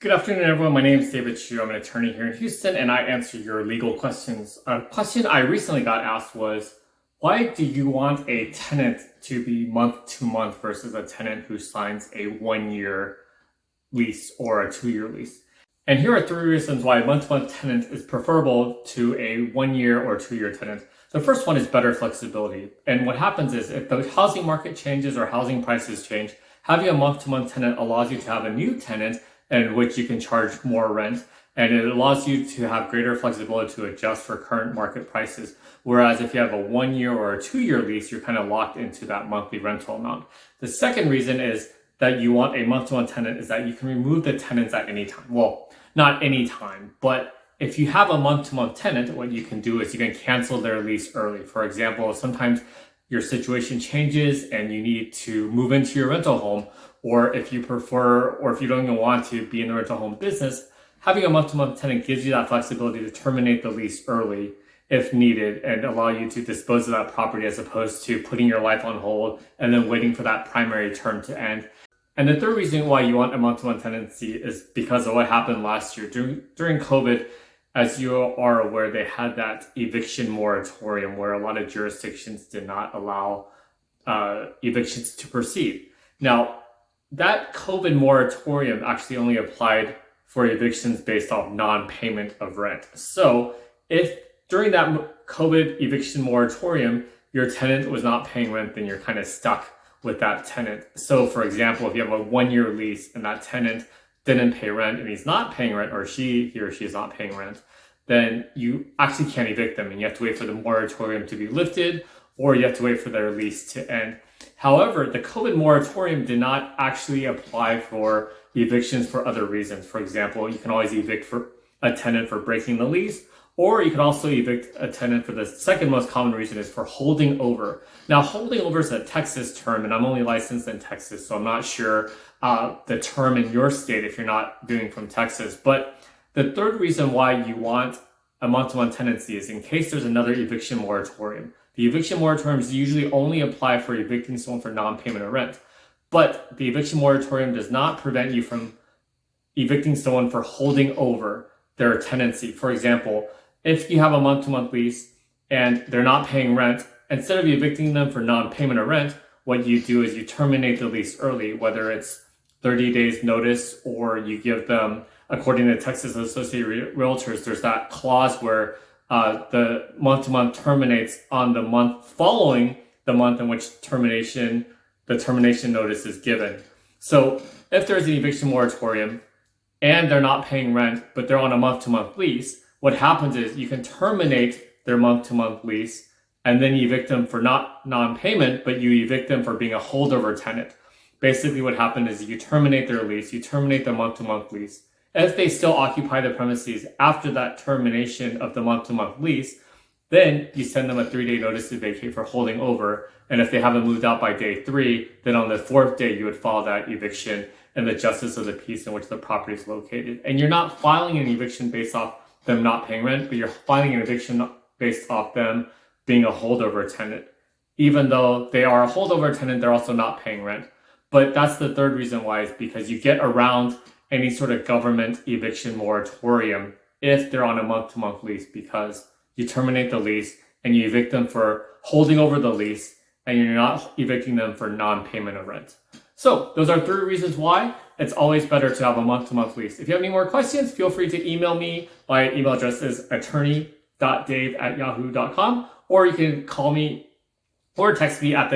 Good afternoon, everyone. My name is David Chu. I'm an attorney here in Houston, and I answer your legal questions. A question I recently got asked was, why do you want a tenant to be month to month versus a tenant who signs a 1-year lease or a 2-year lease? And here are 3 reasons why a month-to-month tenant is preferable to a 1-year or 2-year tenant. The first one is better flexibility. And what happens is if the housing market changes or housing prices change, having a month-to-month tenant allows you to have a new tenant in which you can charge more rent, and it allows you to have greater flexibility to adjust for current market prices. Whereas if you have a 1-year or a 2-year lease, you're kind of locked into that monthly rental amount. The second reason is that you want a month-to-month tenant is that you can remove the tenants at any time. Well, not any time, but if you have a month-to-month tenant, what you can do is you can cancel their lease early. For example, sometimes your situation changes and you need to move into your rental home, or if you prefer, or if you don't even want to be in the rental home business, having a month-to-month tenant gives you that flexibility to terminate the lease early if needed and allow you to dispose of that property as opposed to putting your life on hold and then waiting for that primary term to end. And the third reason why you want a month-to-month tenancy is because of what happened last year. During COVID, as you are aware, they had that eviction moratorium where a lot of jurisdictions did not allow evictions to proceed. Now, that COVID moratorium actually only applied for evictions based off non-payment of rent. So if during that COVID eviction moratorium, your tenant was not paying rent, then you're kind of stuck with that tenant. So for example, if you have a 1-year lease and that tenant didn't pay rent and he's not paying rent, or he or she is not paying rent, then you actually can't evict them and you have to wait for the moratorium to be lifted, or you have to wait for their lease to end. However, the COVID moratorium did not actually apply for evictions for other reasons. For example, you can always evict for a tenant for breaking the lease, or you can also evict a tenant for the second most common reason is for holding over. Now, holding over is a Texas term, and I'm only licensed in Texas, so I'm not sure the term in your state if you're not doing from Texas. But the third reason why you want a month-to-month tenancy is in case there's another eviction moratorium. The eviction moratoriums usually only apply for evicting someone for non-payment of rent, but the eviction moratorium does not prevent you from evicting someone for holding over their tenancy. For example, if you have a month-to-month lease and they're not paying rent, instead of evicting them for non-payment of rent, what you do is you terminate the lease early, whether it's 30 days notice or you give them, according to Texas Associated Realtors, there's that clause where the month-to-month terminates on the month following the month in which the termination notice is given. So if there's an eviction moratorium and they're not paying rent, but they're on a month-to-month lease, what happens is you can terminate their month-to-month lease and then you evict them for not non-payment, but you evict them for being a holdover tenant. Basically what happened is you terminate their lease, you terminate their month-to-month lease. If they still occupy the premises after that termination of the month-to-month lease, then you send them a 3-day notice to vacate for holding over. And if they haven't moved out by day 3, then on the 4th day, you would file that eviction in the justice of the peace in which the property is located. And you're not filing an eviction based off them not paying rent, but you're filing an eviction based off them being a holdover tenant. Even though they are a holdover tenant, they're also not paying rent. But that's the third reason why, is because you get around any sort of government eviction moratorium if they're on a month-to-month lease, because you terminate the lease and you evict them for holding over the lease and you're not evicting them for non-payment of rent. So those are 3 reasons why it's always better to have a month-to-month lease. If you have any more questions, feel free to email me. My email address is attorney.dave@yahoo.com, or you can call me or text me at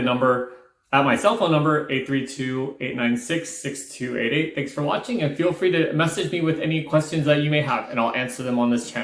my cell phone number, 832-896-6288. Thanks for watching, and feel free to message me with any questions that you may have, and I'll answer them on this channel.